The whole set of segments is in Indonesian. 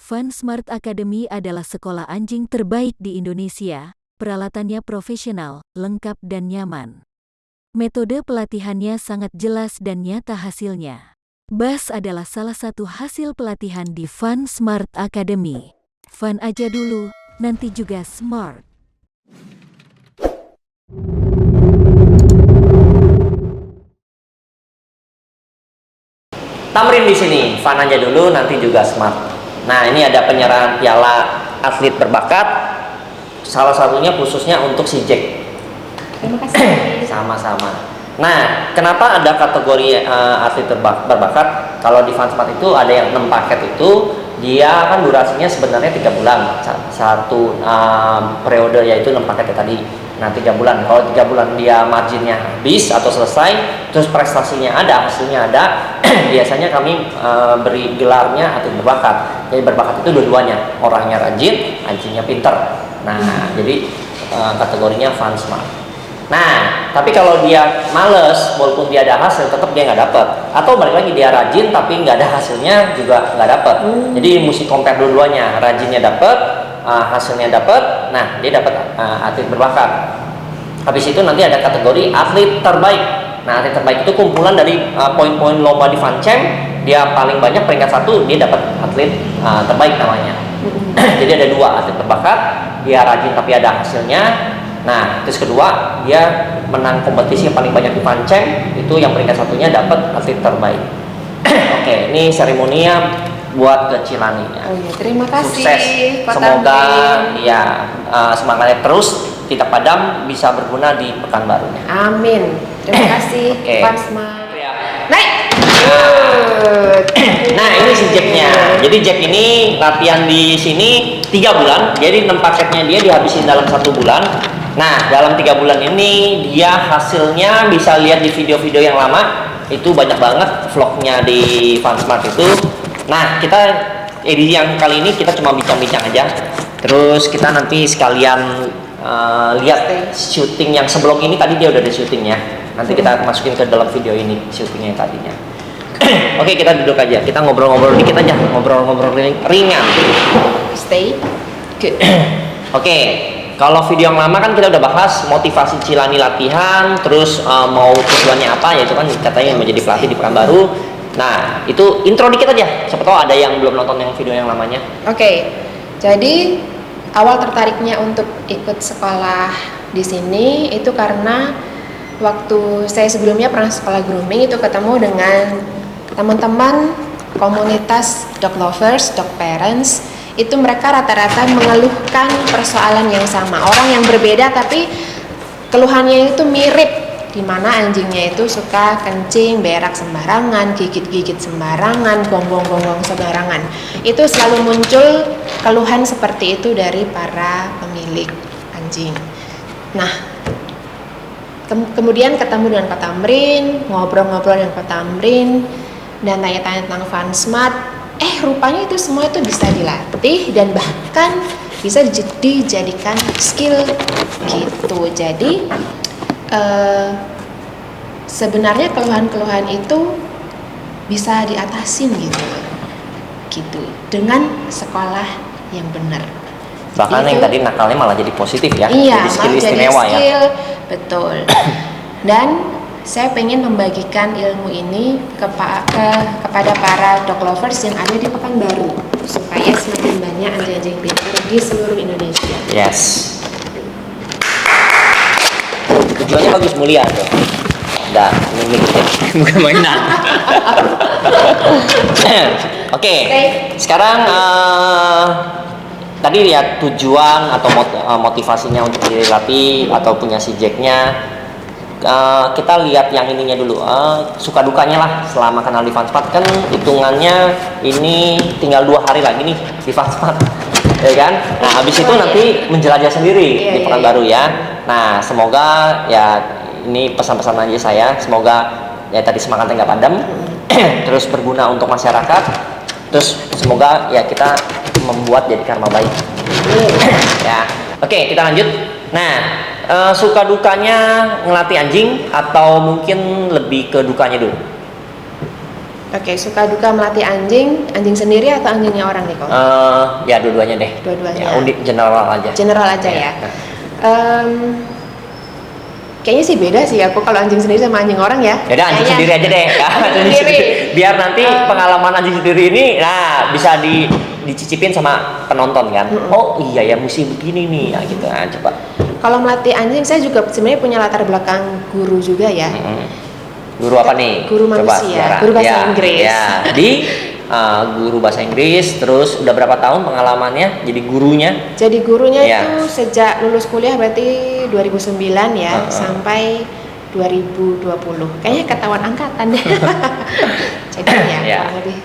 Fun Smart Academy adalah sekolah anjing terbaik di Indonesia. Peralatannya profesional, lengkap dan nyaman. Metode pelatihannya sangat jelas dan nyata hasilnya. Bas adalah salah satu hasil pelatihan di Fun Smart Academy. Fun aja dulu, nanti juga smart. Tamrin di sini, fun aja dulu, nanti juga smart. Nah, ini ada penyerahan piala atlet berbakat, salah satunya khususnya untuk si Jack. Terima kasih. Sama-sama. Nah, kenapa ada kategori atlet berbakat? Kalau di Fun Smart itu ada yang 6 paket itu, dia kan durasinya sebenarnya 3 bulan. Satu periode yaitu 6 paket tadi. Nah, 3 bulan. Kalau 3 bulan dia marginnya habis atau selesai, terus prestasinya ada, hasilnya ada, biasanya kami beri gelarnya atlet berbakat. Jadi berbakat itu dua-duanya, orangnya rajin, anjingnya pinter. Nah, jadi kategorinya Fun Smart. Nah, tapi kalau dia males, walaupun dia ada hasil, tetap dia nggak dapet. Atau balik lagi dia rajin tapi nggak ada hasilnya juga nggak dapet. Jadi mesti compare dua-duanya, rajinnya dapet, hasilnya dapet. Nah, dia dapat atlet berbakat. Habis itu nanti ada kategori atlet terbaik. Nah, atlet terbaik itu kumpulan dari poin-poin lomba di Fancam. Dia paling banyak peringkat 1, dia dapat atlet terbaik namanya. Jadi ada 2 atlet berbakat, dia rajin tapi ada hasilnya. Nah, terus kedua, dia menang kompetisi yang paling banyak di Fancam, itu yang peringkat 1-nya dapat atlet terbaik. Oke, ini seremoninya buat kecilaninya. Oh iya, terima kasih. Sukses. Semoga ya semangatnya terus tidak padam, bisa berguna di Pekanbarunya. Amin. Terima kasih, Oke. Fun Smart. Naik. Nah, ini si Jacknya. Jadi Jack ini latihan di sini 3 bulan. Jadi 6 paketnya dia dihabisin dalam 1 bulan. Nah, dalam 3 bulan ini dia hasilnya bisa lihat di video-video yang lama. Itu banyak banget vlognya di Fun Smart itu. Nah, kita edisi yang kali ini kita cuma bincang-bincang aja. Terus kita nanti sekalian lihat syuting yang sebelum ini. Tadi dia udah ada syutingnya. Nanti kita masukin ke dalam video ini syutingnya yang tadinya. Oke, kita duduk aja. Kita ngobrol-ngobrol dikit aja, ngobrol-ngobrol ringan. Stay. Good. Oke, kalau video yang lama kan kita udah bahas motivasi Cilani latihan, terus mau tujuannya apa, yaitu kan katanya menjadi pelatih di Pekanbaru. Nah, itu intro dikit aja. Siapa tahu ada yang belum nonton yang video yang lamanya. Oke. Jadi awal tertariknya untuk ikut sekolah di sini itu karena waktu saya sebelumnya pernah sekolah grooming, itu ketemu dengan teman-teman komunitas dog lovers, dog parents. Itu mereka rata-rata mengeluhkan persoalan yang sama, orang yang berbeda tapi keluhannya itu mirip, di mana anjingnya itu suka kencing, berak sembarangan, gigit-gigit sembarangan, gonggong-gonggong sembarangan. Itu selalu muncul keluhan seperti itu dari para pemilik anjing. Nah, kemudian ketemu dengan Pak Tamrin, ngobrol-ngobrol dengan Pak Tamrin, dan tanya-tanya tentang Fun Smart. Rupanya itu semua itu bisa dilatih dan bahkan bisa dijadikan skill gitu. Jadi sebenarnya keluhan-keluhan itu bisa diatasin gitu dengan sekolah yang benar. Bahkan yang tadi nakalnya malah jadi positif ya. Iya, jadi skill malah istimewa jadi skill, ya. Betul. Dan saya pengen membagikan ilmu ini kepada para dog lovers yang ada di Pekanbaru supaya semakin banyak anjing-anjing pintar di seluruh Indonesia. Yes. Tujuannya bagus, mulia tuh. Udah, ini bukan mainan. Oke. Sekarang tadi lihat tujuan atau motivasinya untuk dilatih atau punya si Jacknya. Kita lihat yang ininya dulu, suka dukanya lah selama kenal di Fun Smart. Kan hitungannya ini tinggal 2 hari lagi nih di Fun Smart, ya kan? Nah, habis itu nanti menjelajah sendiri di Pekanbaru ya. Nah, semoga ya ini pesan-pesan aja saya, semoga ya tadi semangatnya nggak padam, terus berguna untuk masyarakat, terus semoga ya kita membuat jadi karma baik. Ya, oke, kita lanjut. Nah, suka dukanya ngelatih anjing atau mungkin lebih ke dukanya dulu? Oke, suka duka melatih anjing sendiri atau anjingnya orang nih kok? Ya dua-duanya deh. Dua-duanya. Ya, unik general aja. General aja ya. Kayaknya sih beda sih aku kalau anjing sendiri sama anjing orang ya. Jadi anjing sendiri aja deh. Anjing sendiri. Biar nanti pengalaman anjing sendiri ini, nah bisa dicicipin sama penonton kan. Oh iya ya mesti begini nih, ya gitu. Nah, coba. Kalau melatih anjing saya juga sebenarnya punya latar belakang guru juga ya. Guru apa nih? Guru manusia, guru bahasa Inggris. Ya, guru bahasa Inggris, terus udah berapa tahun pengalamannya jadi gurunya? Jadi gurunya itu sejak lulus kuliah berarti 2009 ya, sampai 2020. Kayaknya ketahuan angkatan deh. Jadi ya, kurang lebih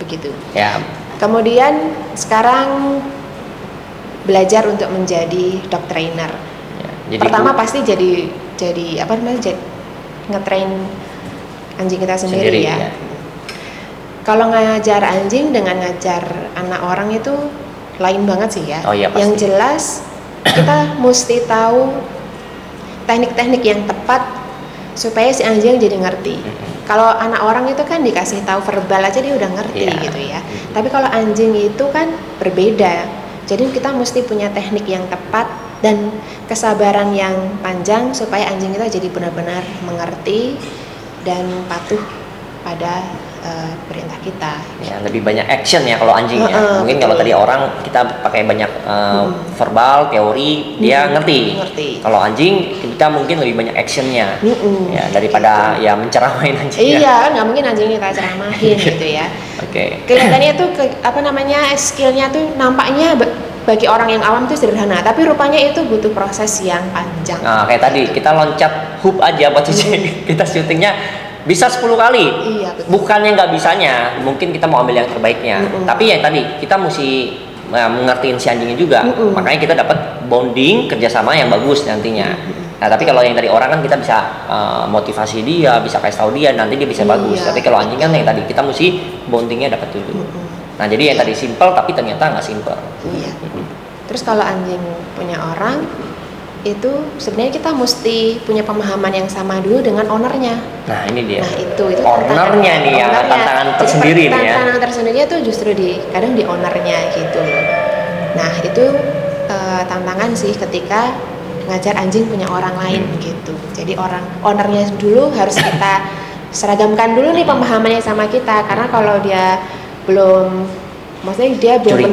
begitu. Ya. Kemudian sekarang belajar untuk menjadi dog trainer. Ya, jadi pertama pasti jadi apa namanya? Ngetrain anjing kita sendiri ya. Kalau ngajar anjing dengan ngajar anak orang itu lain banget sih ya. Oh, iya, pasti. Yang jelas kita mesti tahu teknik-teknik yang tepat supaya si anjing jadi ngerti. Kalau anak orang itu kan dikasih tahu verbal aja dia udah ngerti gitu ya. Tapi kalau anjing itu kan berbeda. Jadi kita mesti punya teknik yang tepat dan kesabaran yang panjang supaya anjing kita jadi benar-benar mengerti dan patuh pada perintah kita. Ya, lebih banyak action ya kalau anjing ya. Mungkin kalau tadi orang kita pakai banyak verbal, teori, dia ngerti. Kalau anjing kita mungkin lebih banyak actionnya. Ya, daripada ya menceramain anjingnya. Iya, nggak mungkin anjingnya kita ceramahin gitu ya. Oke. Kelihatannya tuh skillnya tuh nampaknya bagi orang yang awam itu sederhana, tapi rupanya itu butuh proses yang panjang. Nah, kayak tadi kita loncat hoop aja buat kita syutingnya bisa 10 kali. Iya, betul. Bukannya nggak bisanya, mungkin kita mau ambil yang terbaiknya. Tapi ya tadi kita mesti mengertiin si anjingnya juga. Makanya kita dapat bonding kerjasama yang bagus nantinya. Nah, tapi kalau yang tadi orang kan kita bisa motivasi dia, bisa kasih tahu dia, nanti dia bisa bagus. Tapi kalau anjing kan yang tadi kita mesti bondingnya dapat dulu. Nah, jadi yang tadi simple tapi ternyata nggak simple. Iya. Terus kalau anjing punya orang itu sebenarnya kita mesti punya pemahaman yang sama dulu dengan ownernya. Nah, ini dia. Nah, itu ownernya nih yang tantangan tersendiri nih ya. Tantangan tersendirinya tuh justru kadang di ownernya gitu. Nah, itu tantangan sih ketika ngajar anjing punya orang lain gitu. Jadi ownernya dulu harus kita seragamkan dulu nih pemahamannya sama kita, karena kalau dia belum belum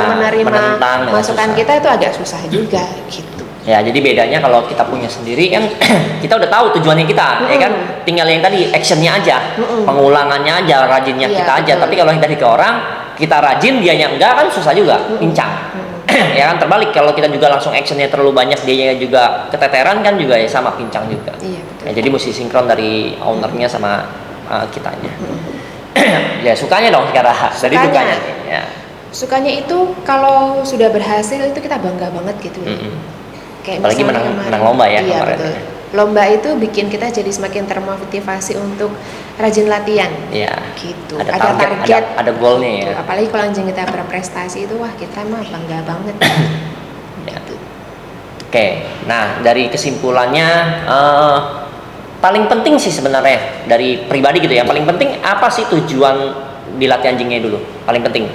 menerima masukan kita itu agak susah juga gitu. Ya, jadi bedanya kalau kita punya sendiri kan kita udah tahu tujuannya kita, ya kan? Tinggal yang tadi actionnya aja, pengulangannya aja, rajinnya kita aja. Tapi kalau yang tadi ke orang, kita rajin, dianya enggak kan susah juga, pincang. Ya kan, terbalik kalau kita juga langsung actionnya terlalu banyak, dianya juga keteteran kan juga ya sama pincang juga. Iya, betul. Ya, jadi mesti sinkron dari ownernya sama kitanya. Ya, sukanya dong sekarang. Jadi dukanya. Ya. Sukanya itu kalau sudah berhasil itu kita bangga banget gitu. Kayak apalagi menang lomba ya kemarin. Betul. Lomba itu bikin kita jadi semakin termotivasi untuk rajin latihan. Iya. Gitu. Ada target, ada goalnya ya. Apalagi kalau anjing kita berprestasi itu wah kita mah bangga banget. Ya. Oke. Nah, dari kesimpulannya paling penting sih sebenarnya dari pribadi gitu ya. Paling penting apa sih tujuan dilatih anjingnya dulu? Paling penting.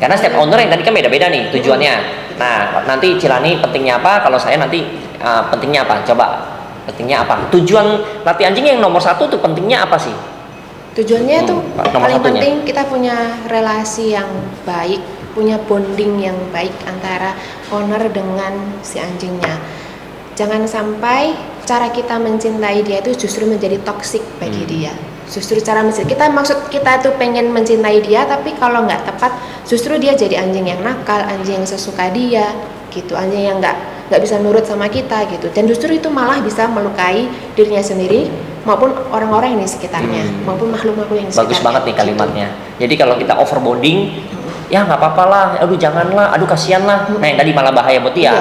Karena setiap owner yang tadi kan beda-beda nih tujuannya. Nah, nanti Cilani pentingnya apa? Kalau saya nanti pentingnya apa? Coba pentingnya apa? Tujuan latih anjing yang nomor satu tuh pentingnya apa sih? Tujuannya tuh paling satunya. Penting kita punya relasi yang baik, punya bonding yang baik antara owner dengan si anjingnya. Jangan sampai cara kita mencintai dia itu justru menjadi toksik bagi dia. Justru cara maksud kita tuh pengen mencintai dia, tapi kalau nggak tepat justru dia jadi anjing yang nakal, anjing yang sesuka dia gitu, anjing yang nggak bisa nurut sama kita gitu, dan justru itu malah bisa melukai dirinya sendiri maupun orang-orang yang di sekitarnya, maupun makhluk-makhluk yang di sekitarnya. Bagus banget nih kalimatnya. Jadi kalau kita overbonding, ya nggak apa-apa lah, aduh janganlah, aduh kasihan lah. Nah, yang tadi malah bahaya buat dia.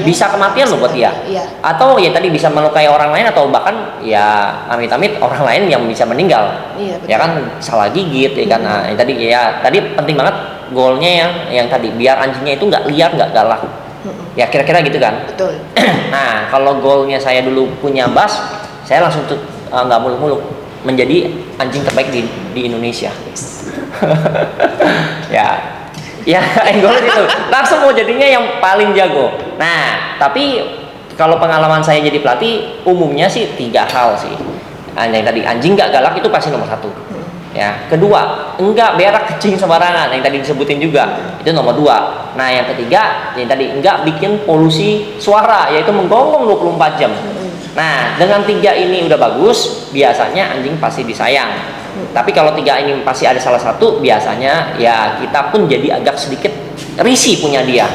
Bisa kematian loh buat dia. Atau ya tadi bisa melukai orang lain, atau bahkan ya amit-amit orang lain yang bisa meninggal. Ya kan, salah gigit ya kan. Nah, yang tadi penting banget goalnya yang tadi biar anjingnya itu nggak liar, nggak galak. Ya kira-kira gitu kan. Betul. Nah, kalau goalnya saya dulu punya bas, saya langsung tuh nggak muluk-muluk. menjadi anjing terbaik di Indonesia. ya Anggol itu langsung mau jadinya yang paling jago. Nah, tapi kalau pengalaman saya jadi pelatih umumnya sih 3 hal sih. Yang tadi anjing nggak galak itu pasti nomor 1. Ya, kedua, enggak berak kencing sembarangan yang tadi disebutin juga, itu nomor 2. Nah, yang ketiga, yang tadi enggak bikin polusi suara, yaitu menggonggong 24 jam. Nah, dengan 3 ini udah bagus, biasanya anjing pasti disayang. Tapi kalau 3 ini pasti ada salah satu, biasanya ya kita pun jadi agak sedikit risih punya dia.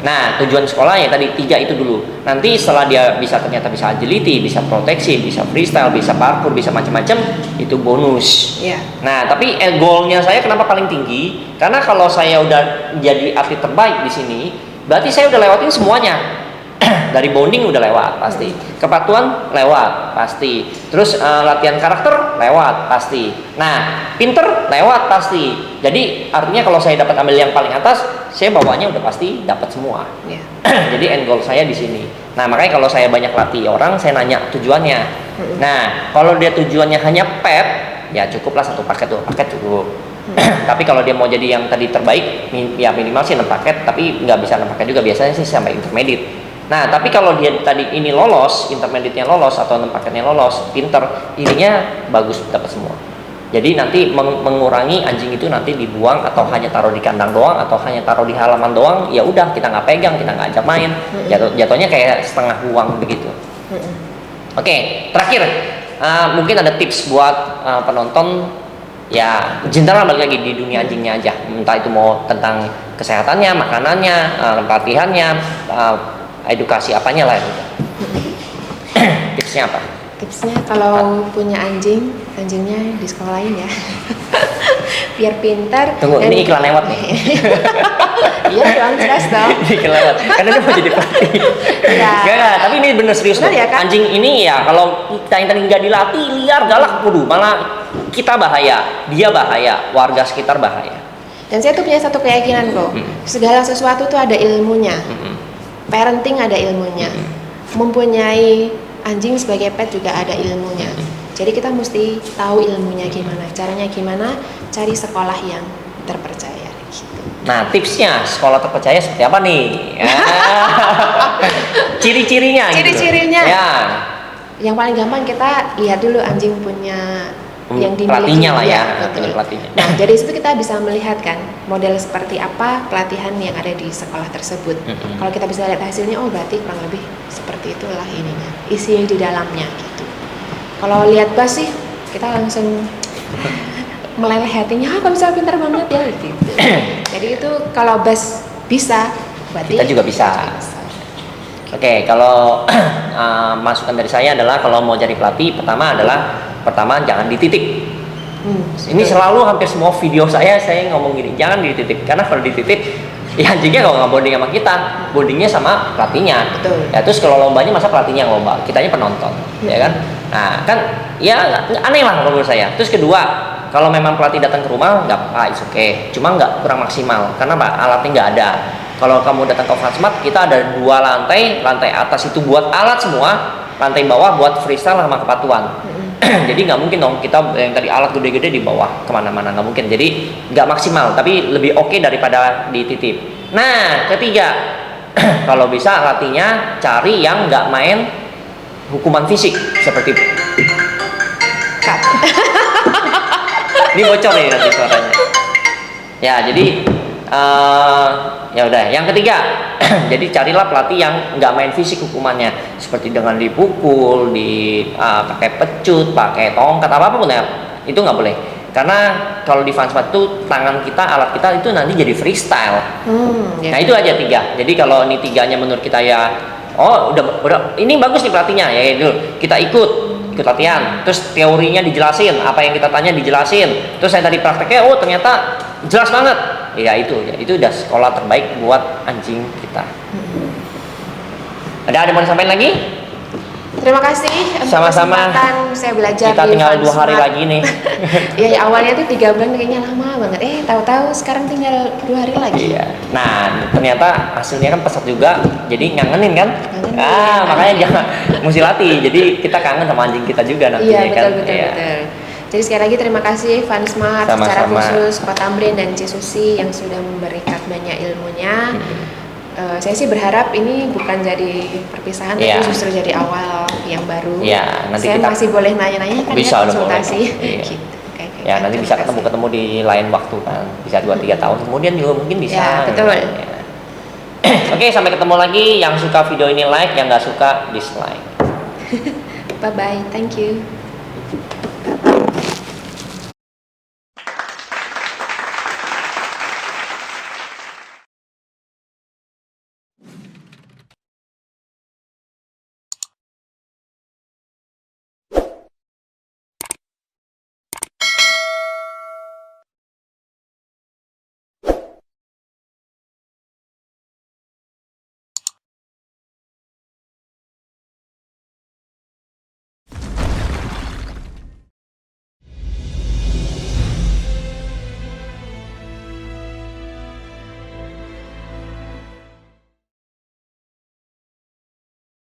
Nah, tujuan sekolah ya tadi 3 itu dulu. Nanti setelah dia ternyata bisa agility, bisa proteksi, bisa freestyle, bisa parkour, bisa macam-macam, itu bonus. Nah, tapi goalnya saya kenapa paling tinggi? Karena kalau saya udah jadi atlet terbaik di sini, berarti saya udah lewatin semuanya. Dari bonding udah lewat pasti, kepatuhan lewat pasti, terus latihan karakter lewat pasti, nah pinter lewat pasti. Jadi artinya kalau saya dapat ambil yang paling atas, saya bawanya udah pasti dapat semua. Jadi end goal saya di sini. Nah, makanya kalau saya banyak latih orang, saya nanya tujuannya. Nah, kalau dia tujuannya hanya pet, ya cukuplah 1 paket, 2 paket cukup. Tapi kalau dia mau jadi yang tadi terbaik, ya minimal sih 6 paket, tapi nggak bisa 6 paket juga, biasanya sih sampai intermediate. Nah, tapi kalau dia tadi ini lolos, intermediate-nya lolos atau 6 paketnya lolos, pinter, ininya bagus dapat semua. Jadi nanti mengurangi anjing itu nanti dibuang atau hanya taruh di kandang doang atau hanya taruh di halaman doang, ya udah kita nggak pegang, kita nggak ajak main, jatuhnya kayak setengah buang begitu. Oke, terakhir mungkin ada tips buat penonton, ya general balik lagi di dunia anjingnya aja, entah itu mau tentang kesehatannya, makanannya, pelatihannya, edukasi apanya lah gitu. Tipsnya apa? Tipsnya kalau punya anjingnya di sekolahin ya. Biar pintar. Tunggu, ini iklan lewat nih. Iya, jangan stres dong. Iklan lewat. Karena dia mau jadi pelatih. Enggak, tapi ini bener serius loh. Ya, kan? Anjing ini ya kalau kita yang tadi nggak dilatih, liar, galak, waduh, malah kita bahaya, dia bahaya, warga sekitar bahaya. Dan saya tuh punya satu keyakinan kok. Segala sesuatu tuh ada ilmunya. Parenting ada ilmunya, mempunyai anjing sebagai pet juga ada ilmunya. Jadi kita mesti tahu ilmunya gimana, caranya gimana, cari sekolah yang terpercaya. Gitu. Nah, tipsnya sekolah terpercaya seperti apa nih? Ciri-cirinya. Ciri-cirinya. Gitu. Ya. Yang paling gampang kita lihat dulu anjing punya yang dimiliki pelatihnya lah ya, pelatihnya. Nah, dari situ kita bisa melihat kan model seperti apa pelatihan yang ada di sekolah tersebut. Kalau kita bisa lihat hasilnya, oh berarti kurang lebih seperti itulah ininya, isi di dalamnya gitu. Kalau lihat bas sih, kita langsung meleleh hatinya, kok bisa pintar banget ya gitu. Jadi itu kalau bas bisa, berarti kita juga bisa. Oke, kalau masukan dari saya adalah kalau mau jadi pelatih, pertama jangan dititip. Ini selalu hampir semua video saya ngomong gini, jangan dititip, karena kalau dititip ya anjingnya kalau nggak bonding sama kita, bondingnya sama pelatihnya. Ya terus kalau lombanya masa pelatihnya yang lomba, kitanya penonton, ya kan? Nah kan ya aneh lah menurut saya. Terus kedua, kalau memang pelatih datang ke rumah nggak apa-apa, it's okay, cuma nggak kurang maksimal, karena apa? Alatnya nggak ada. Kalau kamu datang ke Fansmart, kita ada 2 lantai atas itu buat alat semua, lantai bawah buat freestyle sama kepatuan. Jadi nggak mungkin dong kita yang tadi alat gede-gede di bawah kemana-mana, nggak mungkin. Jadi nggak maksimal, tapi lebih oke daripada dititip. Nah, ketiga, kalau bisa latihnya cari yang nggak main hukuman fisik seperti ini bocor nih nanti suaranya. Ya, jadi ya udah. Yang ketiga, jadi carilah pelatih yang nggak main fisik hukumannya, seperti dengan dipukul, pakai pecut, pakai tongkat, apapun ya, itu nggak boleh. Karena kalau di Fansmart itu tangan kita, alat kita itu nanti jadi freestyle. Nah itu aja 3. Jadi kalau ini 3-nya menurut kita ya, oh udah ini bagus nih pelatihnya, ya itu kita ikut latihan, terus teorinya dijelasin, apa yang kita tanya dijelasin, terus saya tadi prakteknya, oh ternyata jelas banget. Ya itu udah sekolah terbaik buat anjing kita. Ada mau disampaikan lagi? Terima kasih. Sama-sama. Saya belajar. Kita tinggal 2 hari lagi nih. Ya awalnya tuh 3 bulan kayaknya lama banget. Tahu-tahu sekarang tinggal 2 hari lagi. Iya. Nah ternyata hasilnya kan pesat juga. Jadi ngangenin kan? Makanya jangan mesti latih. Jadi kita kangen sama anjing kita juga nantinya. Iya betul. Jadi sekali lagi terima kasih Fansmart secara Sama-sama. khusus Pak Tamrin dan Ci Susi yang sudah memberikan banyak ilmunya. Saya sih berharap ini bukan jadi perpisahan, Iya. tapi justru jadi awal yang baru. Iya, nanti Saya kita masih boleh nanya-nanya kan bisa, ya, udah boleh. konsultasi. Iya. Gitu. Oke, Ya nanti terima bisa kasih. ketemu di lain waktu kan, bisa 2-3 tahun kemudian juga mungkin bisa. Ya, betul. Ya. Oke, sampai ketemu lagi. Yang suka video ini like, yang nggak suka dislike. Bye bye, thank you.